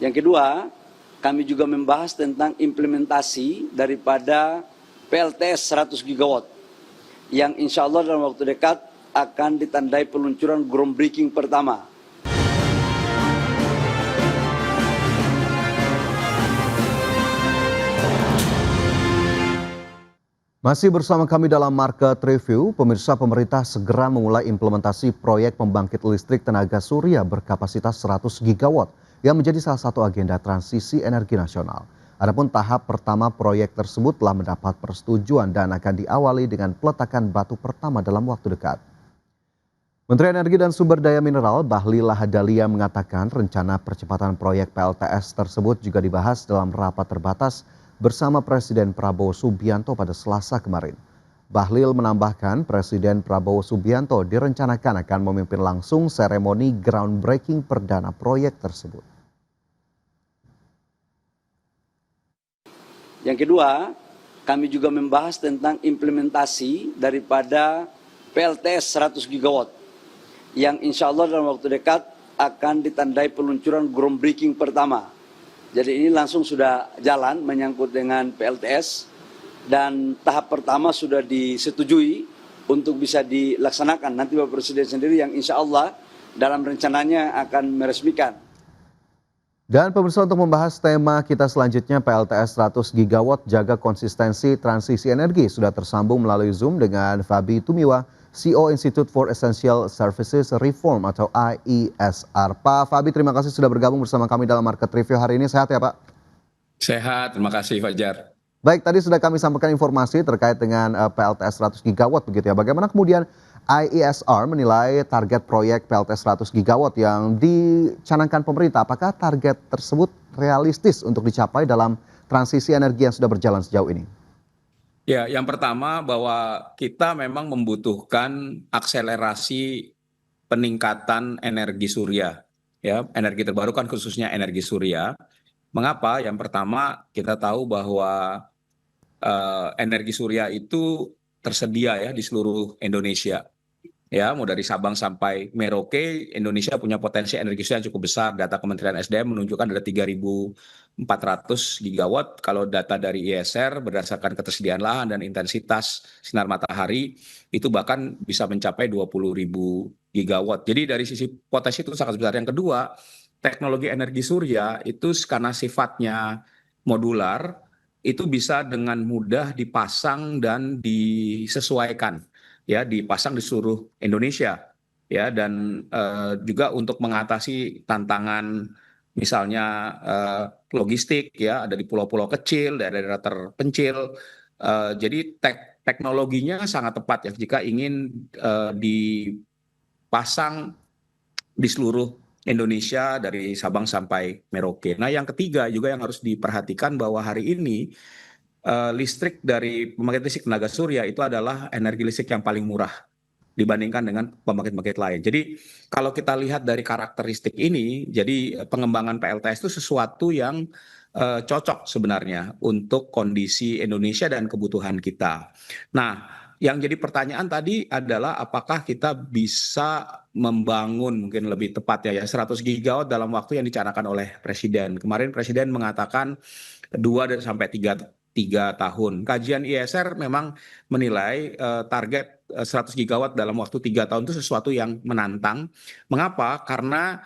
Yang kedua, kami juga membahas tentang implementasi daripada PLTS 100 gigawatt yang insya Allah dalam waktu dekat akan ditandai peluncuran groundbreaking pertama. Masih bersama kami dalam Market Review, pemirsa, pemerintah segera memulai implementasi proyek pembangkit listrik tenaga surya berkapasitas 100 gigawatt yang menjadi salah satu agenda transisi energi nasional. Adapun tahap pertama proyek tersebut telah mendapat persetujuan dan akan diawali dengan peletakan batu pertama dalam waktu dekat. Menteri Energi dan Sumber Daya Mineral Bahlil Lahadalia mengatakan rencana percepatan proyek PLTS tersebut juga dibahas dalam rapat terbatas bersama Presiden Prabowo Subianto pada Selasa kemarin. Bahlil menambahkan Presiden Prabowo Subianto direncanakan akan memimpin langsung seremoni groundbreaking perdana proyek tersebut. Yang kedua, kami juga membahas tentang implementasi daripada PLTS 100 gigawatt yang insya Allah dalam waktu dekat akan ditandai peluncuran groundbreaking pertama. Jadi ini langsung sudah jalan menyangkut dengan PLTS dan tahap pertama sudah disetujui untuk bisa dilaksanakan. Nanti Bapak Presiden sendiri yang insya Allah dalam rencananya akan meresmikan. Dan pemirsa, untuk membahas tema kita selanjutnya PLTS 100 gigawatt jaga konsistensi transisi energi sudah tersambung melalui Zoom dengan Fabi Tumiwa, CEO Institute for Essential Services Reform atau IESR. Pak Fabi, terima kasih sudah bergabung bersama kami dalam Market Review hari ini. Sehat ya Pak? Sehat, terima kasih Fajar. Baik, tadi sudah kami sampaikan informasi terkait dengan PLTS 100 gigawatt begitu ya. Bagaimana kemudian IESR menilai target proyek PLTS 100 gigawatt yang dicanangkan pemerintah? Apakah target tersebut realistis untuk dicapai dalam transisi energi yang sudah berjalan sejauh ini? Ya, yang pertama bahwa kita memang membutuhkan akselerasi peningkatan energi surya, ya, energi terbarukan khususnya energi surya. Mengapa? Yang pertama kita tahu bahwa energi surya itu tersedia ya di seluruh Indonesia. Ya, mau dari Sabang sampai Merauke, Indonesia punya potensi energi surya yang cukup besar. Data Kementerian SDM menunjukkan ada 3.400 gigawatt. Kalau data dari IESR berdasarkan ketersediaan lahan dan intensitas sinar matahari, itu bahkan bisa mencapai 20.000 gigawatt. Jadi dari sisi potensi itu sangat besar. Yang kedua, teknologi energi surya itu karena sifatnya modular, itu bisa dengan mudah dipasang dan disesuaikan. Ya, dipasang di seluruh Indonesia ya, dan juga untuk mengatasi tantangan misalnya logistik ya, ada di pulau-pulau kecil, daerah-daerah terpencil. Jadi teknologinya sangat tepat ya jika ingin dipasang di seluruh Indonesia dari Sabang sampai Merauke. Nah, yang ketiga juga yang harus diperhatikan bahwa hari ini listrik dari pembangkit listrik tenaga surya itu adalah energi listrik yang paling murah dibandingkan dengan pembangkit-pembangkit lain. Jadi kalau kita lihat dari karakteristik ini, jadi pengembangan PLTS itu sesuatu yang cocok sebenarnya untuk kondisi Indonesia dan kebutuhan kita. Nah, yang jadi pertanyaan tadi adalah apakah kita bisa membangun mungkin lebih tepat ya 100 gigawatt dalam waktu yang dicanangkan oleh Presiden. Kemarin Presiden mengatakan 2 sampai 3 tahun. Kajian IESR memang menilai target 100 gigawatt dalam waktu 3 tahun itu sesuatu yang menantang. Mengapa? Karena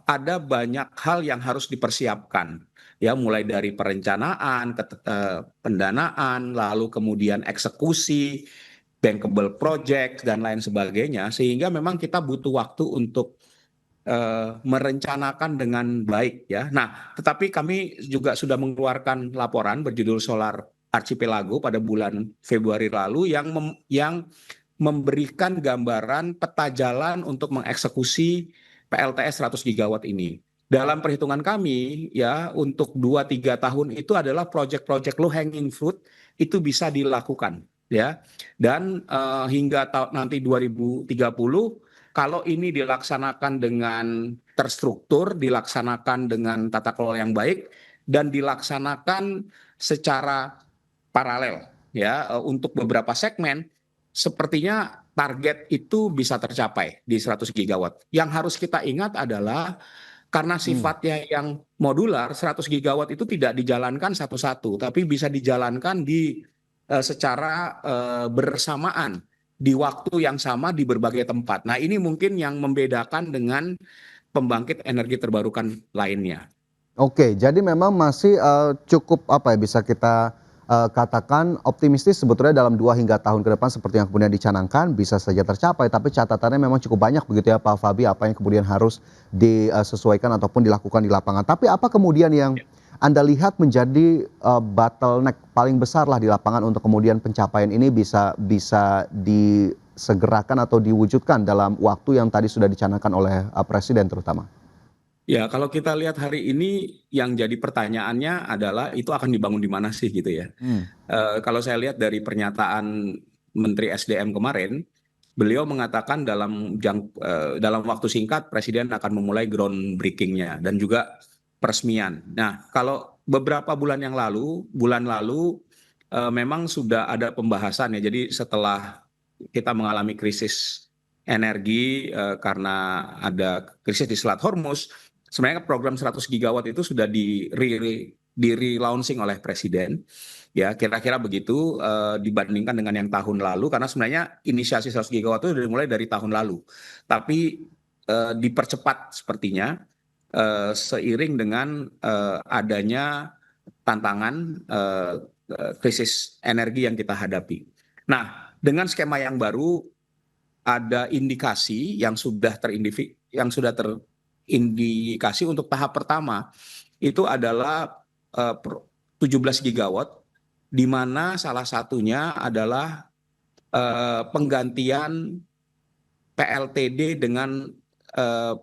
ada banyak hal yang harus dipersiapkan. Ya, mulai dari perencanaan, pendanaan, lalu kemudian eksekusi, bankable project dan lain sebagainya, sehingga memang kita butuh waktu untuk merencanakan dengan baik ya. Nah, tetapi kami juga sudah mengeluarkan laporan berjudul Solar Archipelago pada bulan Februari lalu yang memberikan gambaran peta jalan untuk mengeksekusi PLTS 100 gigawatt ini. Dalam perhitungan kami ya, untuk 2-3 tahun itu adalah proyek-proyek low hanging fruit itu bisa dilakukan ya. Dan hingga nanti 2030 kalau ini dilaksanakan dengan terstruktur, dilaksanakan dengan tata kelola yang baik, dan dilaksanakan secara paralel, ya, untuk beberapa segmen, sepertinya target itu bisa tercapai di 100 gigawatt. Yang harus kita ingat adalah karena sifatnya yang modular, 100 gigawatt itu tidak dijalankan satu-satu, tapi bisa dijalankan secara bersamaan di waktu yang sama di berbagai tempat. Nah, ini mungkin yang membedakan dengan pembangkit energi terbarukan lainnya. Oke, jadi memang masih cukup apa ya, bisa kita katakan optimistis sebetulnya dalam 2 hingga tahun ke depan seperti yang kemudian dicanangkan bisa saja tercapai, tapi catatannya memang cukup banyak begitu ya Pak Fabi, apa yang kemudian harus disesuaikan ataupun dilakukan di lapangan. Tapi apa kemudian yang Anda lihat menjadi bottleneck paling besar lah di lapangan untuk kemudian pencapaian ini bisa disegerakan atau diwujudkan dalam waktu yang tadi sudah dicanangkan oleh Presiden terutama? Ya, kalau kita lihat hari ini yang jadi pertanyaannya adalah itu akan dibangun di mana sih gitu ya. Kalau saya lihat dari pernyataan Menteri SDM kemarin, beliau mengatakan dalam waktu singkat Presiden akan memulai groundbreaking-nya dan juga peresmian. Nah, kalau beberapa bulan lalu memang sudah ada pembahasan ya. Jadi setelah kita mengalami krisis energi karena ada krisis di Selat Hormuz, sebenarnya program 100 gigawatt itu sudah di-relaunching oleh Presiden. Ya, kira-kira begitu dibandingkan dengan yang tahun lalu, karena sebenarnya inisiasi 100 gigawatt itu sudah dimulai dari tahun lalu. Tapi dipercepat sepertinya seiring dengan adanya tantangan krisis energi yang kita hadapi. Nah, dengan skema yang baru ada indikasi yang sudah terindikasi untuk tahap pertama itu adalah 17 gigawatt, di mana salah satunya adalah penggantian PLTD dengan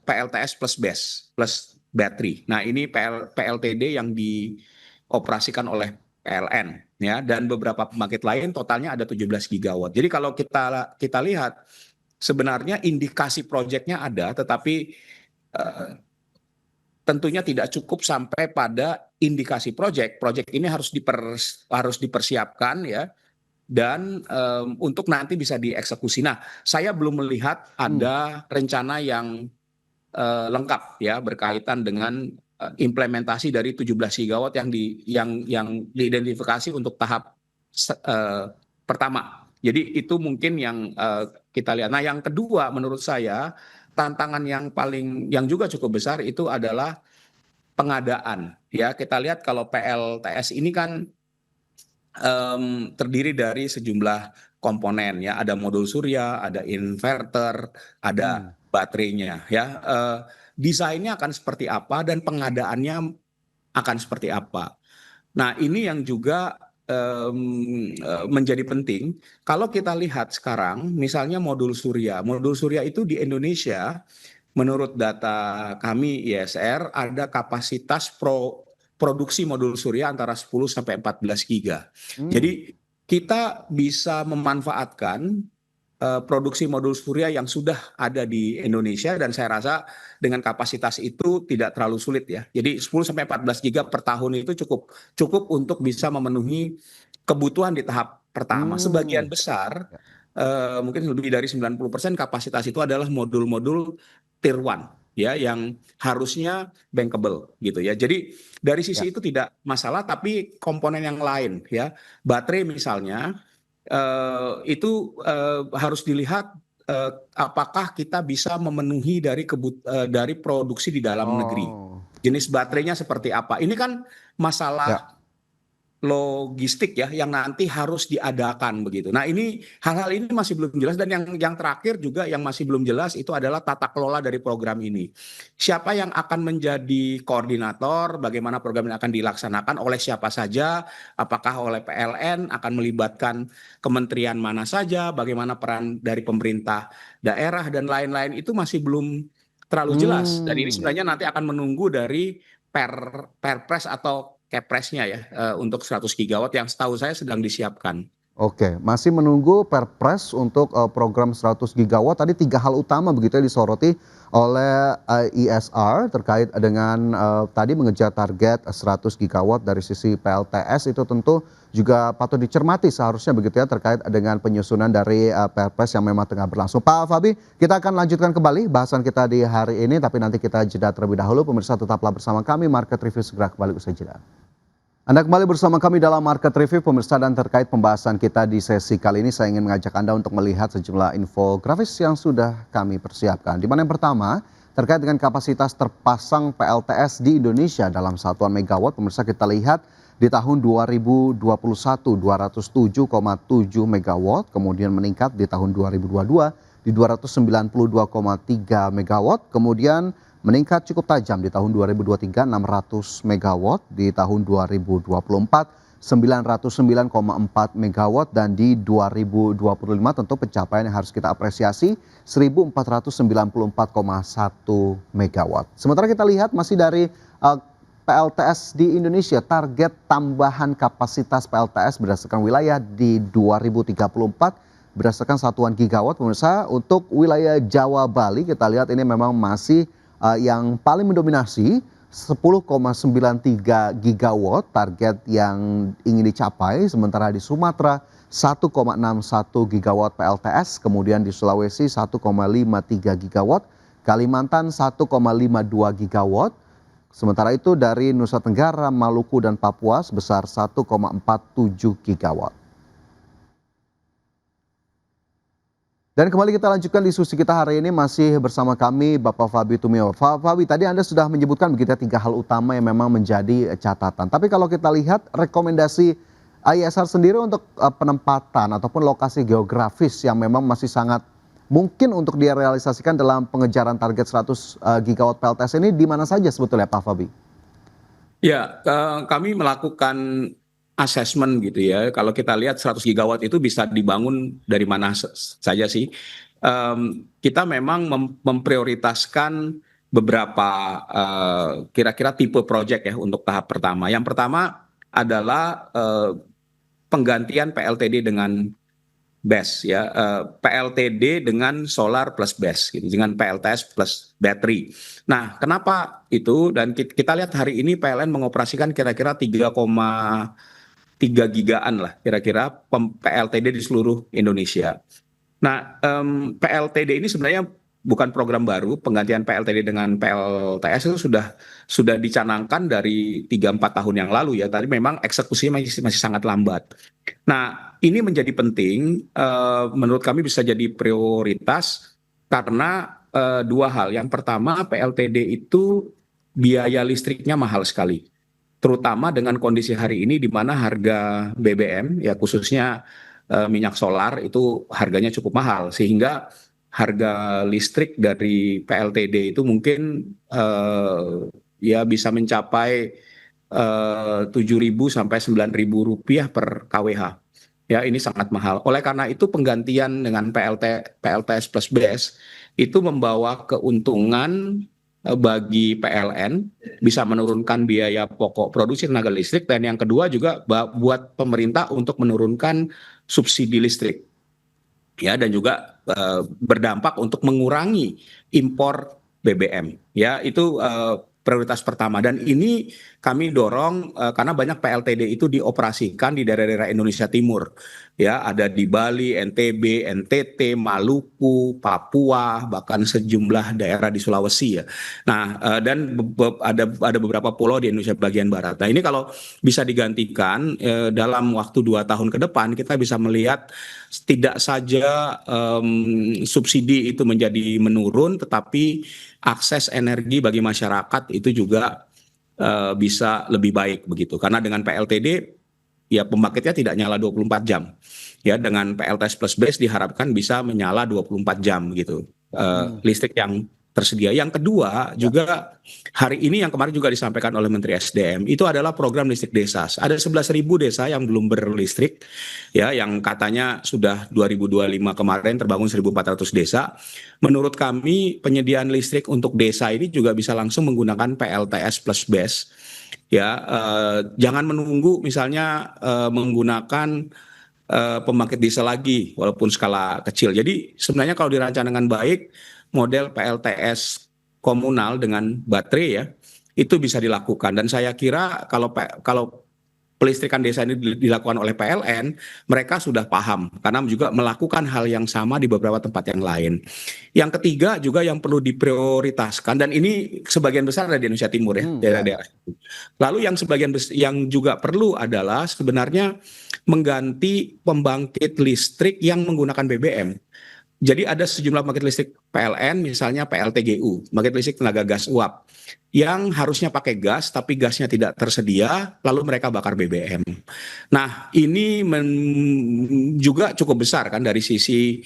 PLTS plus BESS plus battery. Nah, ini PLTD yang dioperasikan oleh PLN ya, dan beberapa pembangkit lain totalnya ada 17 gigawatt. Jadi kalau kita lihat sebenarnya indikasi proyeknya ada, tetapi tentunya tidak cukup sampai pada indikasi proyek. Proyek ini harus dipersiapkan ya, dan untuk nanti bisa dieksekusi. Nah, saya belum melihat ada rencana yang lengkap ya berkaitan dengan implementasi dari 17 gigawatt yang diidentifikasi untuk tahap pertama. Jadi itu mungkin yang kita lihat. Nah, yang kedua menurut saya tantangan yang juga cukup besar itu adalah pengadaan. Ya, kita lihat kalau PLTS ini kan terdiri dari sejumlah komponen ya, ada modul surya, ada inverter, ada baterainya ya. Desainnya akan seperti apa dan pengadaannya akan seperti apa. Nah, ini yang juga menjadi penting. Kalau kita lihat sekarang, misalnya modul surya itu di Indonesia, menurut data kami ISR, ada kapasitas produksi modul surya antara 10 sampai 14 giga. Jadi kita bisa memanfaatkan produksi modul surya yang sudah ada di Indonesia, dan saya rasa dengan kapasitas itu tidak terlalu sulit ya. Jadi 10 sampai 14 giga per tahun itu cukup untuk bisa memenuhi kebutuhan di tahap pertama. Sebagian besar mungkin lebih dari 90% kapasitas itu adalah modul-modul tier 1 ya, yang harusnya bankable gitu ya. Jadi dari sisi itu tidak masalah, tapi komponen yang lain ya, baterai misalnya, itu harus dilihat apakah kita bisa memenuhi dari produksi di dalam negeri. Jenis baterainya seperti apa. Ini kan masalah logistik ya, yang nanti harus diadakan begitu. Nah, ini hal-hal ini masih belum jelas, dan yang terakhir juga yang masih belum jelas itu adalah tata kelola dari program ini. Siapa yang akan menjadi koordinator, bagaimana program ini akan dilaksanakan, oleh siapa saja, apakah oleh PLN, akan melibatkan kementerian mana saja, bagaimana peran dari pemerintah daerah dan lain-lain, itu masih belum terlalu jelas. Dan ini sebenarnya nanti akan menunggu dari Perpres atau Kepresnya ya, untuk 100 gigawatt yang setahu saya sedang disiapkan. Oke, masih menunggu Perpres untuk program 100 gigawatt. Tadi 3 hal utama begitu ya disoroti oleh ISR terkait dengan tadi mengejar target 100 gigawatt dari sisi PLTS itu tentu juga patut dicermati seharusnya begitu ya terkait dengan penyusunan dari Perpres yang memang tengah berlangsung. Pak Fabi, kita akan lanjutkan kembali bahasan kita di hari ini tapi nanti kita jeda terlebih dahulu. Pemirsa tetaplah bersama kami, Market Review segera kembali usai jeda. Anda kembali bersama kami dalam Market Review, pemirsa, dan terkait pembahasan kita di sesi kali ini saya ingin mengajak Anda untuk melihat sejumlah infografis yang sudah kami persiapkan. Di mana yang pertama terkait dengan kapasitas terpasang PLTS di Indonesia dalam satuan megawatt. Pemirsa, kita lihat di tahun 2021 207,7 megawatt, kemudian meningkat di tahun 2022 di 292,3 megawatt, kemudian meningkat cukup tajam di tahun 2023 600 megawatt, di tahun 2024 909,4 megawatt, dan di 2025 tentu pencapaian yang harus kita apresiasi 1494,1 megawatt. Sementara kita lihat masih dari PLTS di Indonesia, target tambahan kapasitas PLTS berdasarkan wilayah di 2034 berdasarkan satuan gigawatt. Pemirsa, untuk wilayah Jawa Bali kita lihat ini memang masih yang paling mendominasi 10,93 gigawatt target yang ingin dicapai, sementara di Sumatera 1,61 gigawatt PLTS, kemudian di Sulawesi 1,53 gigawatt, Kalimantan 1,52 gigawatt, sementara itu dari Nusa Tenggara, Maluku, dan Papua sebesar 1,47 gigawatt. Dan kembali kita lanjutkan diskusi kita hari ini masih bersama kami Bapak Fabi Tumiwa. Fabi, tadi Anda sudah menyebutkan begitu ya 3 hal utama yang memang menjadi catatan. Tapi kalau kita lihat rekomendasi ISR sendiri untuk penempatan ataupun lokasi geografis yang memang masih sangat mungkin untuk direalisasikan dalam pengejaran target 100 gigawatt PLTS ini di mana saja sebetulnya Pak Fabi? Ya, kami melakukan assessment gitu ya. Kalau kita lihat 100 gigawatt itu bisa dibangun dari mana saja sih. Kita memang memprioritaskan beberapa kira-kira tipe proyek ya untuk tahap pertama. Yang pertama adalah penggantian PLTD dengan BESS ya, PLTD dengan solar plus BESS gitu, dengan PLTS plus battery. Nah, kenapa itu? Dan kita lihat hari ini PLN mengoperasikan kira-kira 3,3 gigaan lah kira-kira PLTD di seluruh Indonesia. Nah, PLTD ini sebenarnya bukan program baru, penggantian PLTD dengan PLTS itu sudah dicanangkan dari 3-4 tahun yang lalu ya, tapi memang eksekusinya masih sangat lambat. Nah, ini menjadi penting, menurut kami bisa jadi prioritas karena 2 hal. Yang pertama, PLTD itu biaya listriknya mahal sekali, terutama dengan kondisi hari ini di mana harga BBM ya khususnya minyak solar itu harganya cukup mahal, sehingga harga listrik dari PLTD itu mungkin ya bisa mencapai 7.000 sampai 9.000 rupiah per kWh. Ya, ini sangat mahal. Oleh karena itu penggantian dengan PLTS plus BESS itu membawa keuntungan bagi PLN, bisa menurunkan biaya pokok produksi tenaga listrik, dan yang kedua juga buat pemerintah untuk menurunkan subsidi listrik. Ya, dan juga berdampak untuk mengurangi impor BBM. Ya, itu prioritas pertama, dan ini kami dorong karena banyak PLTD itu dioperasikan di daerah-daerah Indonesia Timur. Ya, ada di Bali, NTB, NTT, Maluku, Papua, bahkan sejumlah daerah di Sulawesi ya. Nah, dan ada beberapa pulau di Indonesia bagian barat. Nah, ini kalau bisa digantikan dalam waktu 2 tahun ke depan, kita bisa melihat tidak saja subsidi itu menjadi menurun, tetapi akses energi bagi masyarakat itu juga bisa lebih baik begitu. Karena dengan PLTD ya pembangkitnya tidak nyala 24 jam. Ya, dengan PLTS plus BESS diharapkan bisa menyala 24 jam gitu. Listrik yang tersedia. Yang kedua juga hari ini yang kemarin juga disampaikan oleh Menteri SDM itu adalah program listrik desa. Ada 11.000 desa yang belum berlistrik ya, yang katanya sudah 2025 kemarin terbangun 1.400 desa. Menurut kami penyediaan listrik untuk desa ini juga bisa langsung menggunakan PLTS plus BESS ya, jangan menunggu misalnya menggunakan pembangkit diesel lagi walaupun skala kecil. Jadi sebenarnya kalau dirancang dengan baik, model PLTS komunal dengan baterai ya itu bisa dilakukan. Dan saya kira kalau pelistrikan desa ini dilakukan oleh PLN, mereka sudah paham karena juga melakukan hal yang sama di beberapa tempat yang lain. Yang ketiga juga yang perlu diprioritaskan, dan ini sebagian besar ada di Indonesia Timur ya, daerah-daerah itu. Lalu yang yang juga perlu adalah sebenarnya mengganti pembangkit listrik yang menggunakan BBM. Jadi ada sejumlah pembangkit listrik PLN, misalnya PLTGU, pembangkit listrik tenaga gas uap, yang harusnya pakai gas, tapi gasnya tidak tersedia, lalu mereka bakar BBM. Nah, ini juga cukup besar kan dari sisi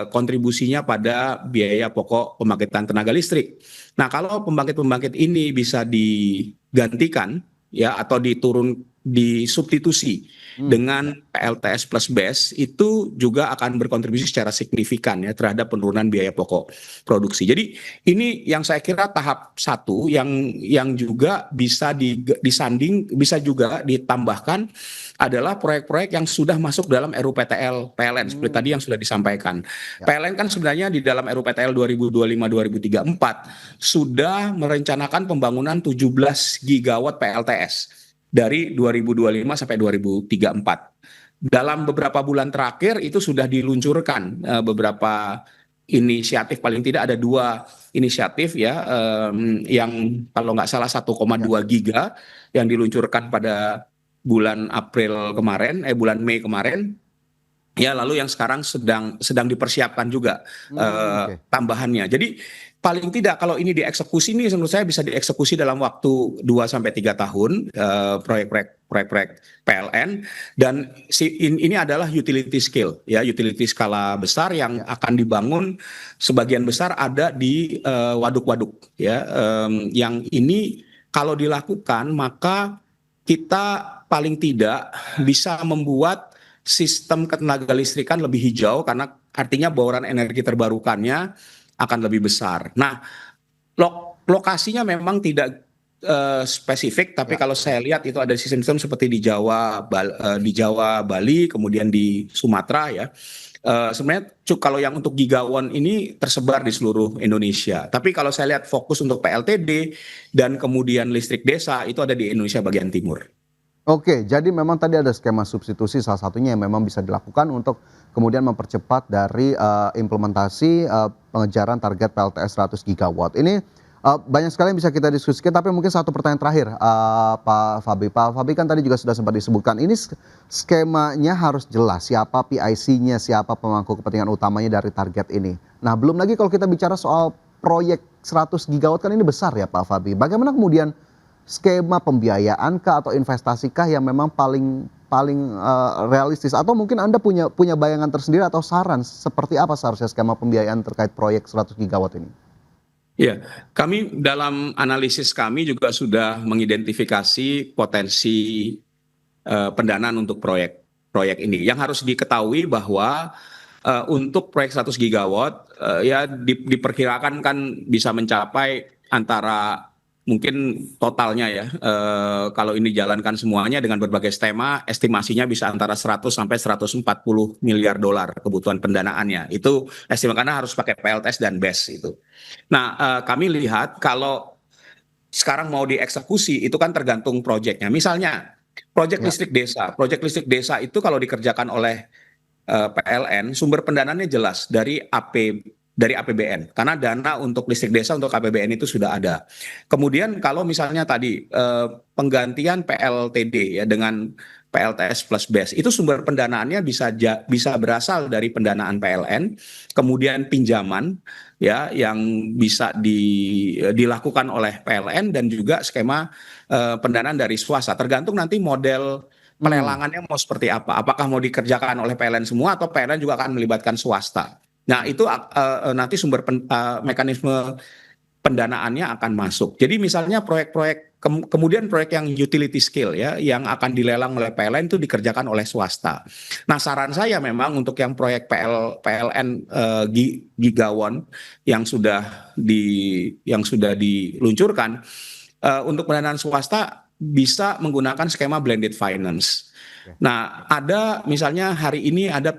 kontribusinya pada biaya pokok pembangkitan tenaga listrik. Nah, kalau pembangkit-pembangkit ini bisa digantikan ya atau disubstitusi dengan PLTS plus BESS, itu juga akan berkontribusi secara signifikan ya terhadap penurunan biaya pokok produksi. Jadi ini yang saya kira tahap satu yang juga bisa disanding, bisa juga ditambahkan adalah proyek-proyek yang sudah masuk dalam RUPTL PLN seperti tadi yang sudah disampaikan. PLN kan sebenarnya di dalam RUPTL 2025-2034 sudah merencanakan pembangunan 17 gigawatt PLTS dari 2025 sampai 2034. Dalam beberapa bulan terakhir itu sudah diluncurkan beberapa inisiatif, paling tidak ada 2 inisiatif ya, yang kalau nggak salah 1,2 giga yang diluncurkan pada bulan bulan Mei kemarin. Ya, lalu yang sekarang sedang dipersiapkan juga tambahannya. Jadi paling tidak kalau ini dieksekusi, ini menurut saya bisa dieksekusi dalam waktu 2 sampai 3 tahun proyek-proyek PLN, dan ini adalah utility scale ya, utility skala besar yang akan dibangun sebagian besar ada di waduk-waduk ya, yang ini kalau dilakukan maka kita paling tidak bisa membuat sistem ketenaga listrikan lebih hijau, karena artinya bauran energi terbarukannya akan lebih besar. Nah, lokasinya memang tidak spesifik, tapi kalau saya lihat itu ada sistem-sistem seperti di Jawa, Bali, kemudian di Sumatera ya. Sebenarnya kalau yang untuk gigawatt ini tersebar di seluruh Indonesia. Tapi kalau saya lihat fokus untuk PLTD dan kemudian listrik desa itu ada di Indonesia bagian timur. Oke, jadi memang tadi ada skema substitusi salah satunya yang memang bisa dilakukan untuk kemudian mempercepat dari implementasi pengejaran target PLTS 100 gigawatt. Ini banyak sekali yang bisa kita diskusikan, tapi mungkin satu pertanyaan terakhir, Pak Fabi. Pak Fabi kan tadi juga sudah sempat disebutkan, ini skemanya harus jelas siapa PIC-nya, siapa pemangku kepentingan utamanya dari target ini. Nah, belum lagi kalau kita bicara soal proyek 100 gigawatt kan ini besar ya Pak Fabi. Bagaimana kemudian skema pembiayaan kah atau investasi kah yang memang paling realistis, atau mungkin Anda punya bayangan tersendiri atau saran seperti apa seharusnya skema pembiayaan terkait proyek 100 gigawatt ini? Ya, kami dalam analisis kami juga sudah mengidentifikasi potensi pendanaan untuk proyek ini. Yang harus diketahui bahwa untuk proyek 100 gigawatt ya diperkirakan kan bisa mencapai antara mungkin totalnya ya, kalau ini dijalankan semuanya dengan berbagai skema, estimasinya bisa antara 100 sampai 140 miliar dolar kebutuhan pendanaannya. Itu estimasi karena harus pakai PLTS dan BESS itu. Nah, kami lihat kalau sekarang mau dieksekusi itu kan tergantung proyeknya. Misalnya proyek listrik desa itu kalau dikerjakan oleh PLN, sumber pendanaannya jelas dari APBN, karena dana untuk listrik desa untuk APBN itu sudah ada. Kemudian kalau misalnya tadi penggantian PLTD ya dengan PLTS plus BESS, itu sumber pendanaannya bisa berasal dari pendanaan PLN, kemudian pinjaman ya yang bisa dilakukan oleh PLN, dan juga skema pendanaan dari swasta. Tergantung nanti model pelelangannya mau seperti apa. Apakah mau dikerjakan oleh PLN semua atau PLN juga akan melibatkan swasta. Nah, itu nanti mekanisme pendanaannya akan masuk. Jadi misalnya proyek-proyek, kemudian proyek yang utility scale ya, yang akan dilelang oleh PLN itu dikerjakan oleh swasta. Nah, saran saya memang untuk yang proyek PLN gigawatt yang sudah diluncurkan, untuk pendanaan swasta bisa menggunakan skema blended finance. Nah, ada misalnya hari ini ada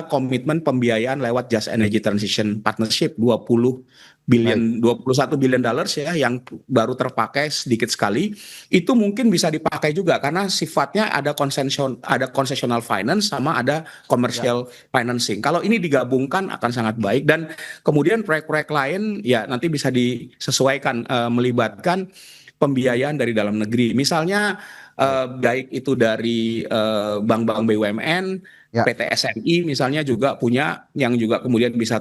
komitmen pembiayaan lewat Just Energy Transition Partnership 21 billion dollars ya yang baru terpakai sedikit sekali. Itu mungkin bisa dipakai juga karena sifatnya ada concessional finance sama ada commercial financing. Kalau ini digabungkan akan sangat baik dan kemudian proyek-proyek lain ya nanti bisa disesuaikan melibatkan pembiayaan dari dalam negeri. Misalnya baik itu dari bank-bank BUMN, PT SMI misalnya juga punya yang juga kemudian bisa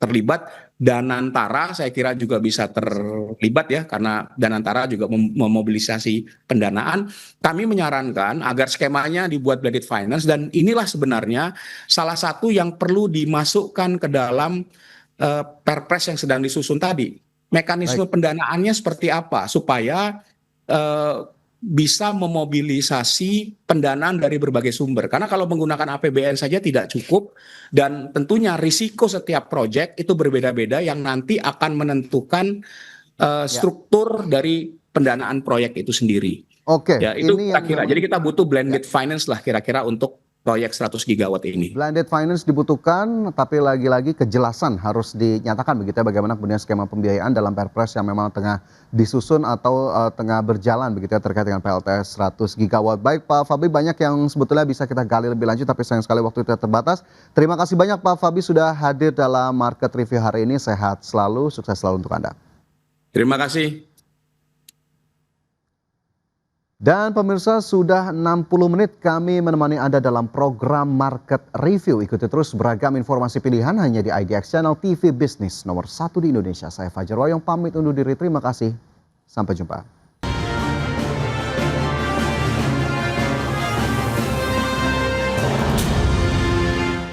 terlibat. Danantara saya kira juga bisa terlibat ya karena Danantara juga memobilisasi pendanaan. Kami menyarankan agar skemanya dibuat blended finance dan inilah sebenarnya salah satu yang perlu dimasukkan ke dalam Perpres yang sedang disusun tadi. Mekanisme pendanaannya seperti apa supaya bisa memobilisasi pendanaan dari berbagai sumber. Karena kalau menggunakan APBN saja tidak cukup dan tentunya risiko setiap proyek itu berbeda-beda yang nanti akan menentukan struktur dari pendanaan proyek itu sendiri. Oke, ya itu ini kira-kira. Jadi kita butuh blended finance lah kira-kira untuk proyek 100 gigawatt ini. Blended finance dibutuhkan, tapi lagi-lagi kejelasan harus dinyatakan begitu ya bagaimana kemudian skema pembiayaan dalam Perpres yang memang tengah disusun atau tengah berjalan begitu ya terkait dengan PLTS 100 gigawatt. Baik Pak Fabri, banyak yang sebetulnya bisa kita gali lebih lanjut tapi sayang sekali waktu kita terbatas. Terima kasih banyak Pak Fabri sudah hadir dalam Market Review hari ini. Sehat selalu, sukses selalu untuk Anda. Terima kasih. Dan pemirsa, sudah 60 menit kami menemani Anda dalam program Market Review. Ikuti terus beragam informasi pilihan hanya di IDX Channel TV Bisnis nomor 1 di Indonesia. Saya Fajar Wayong pamit undur diri. Terima kasih. Sampai jumpa.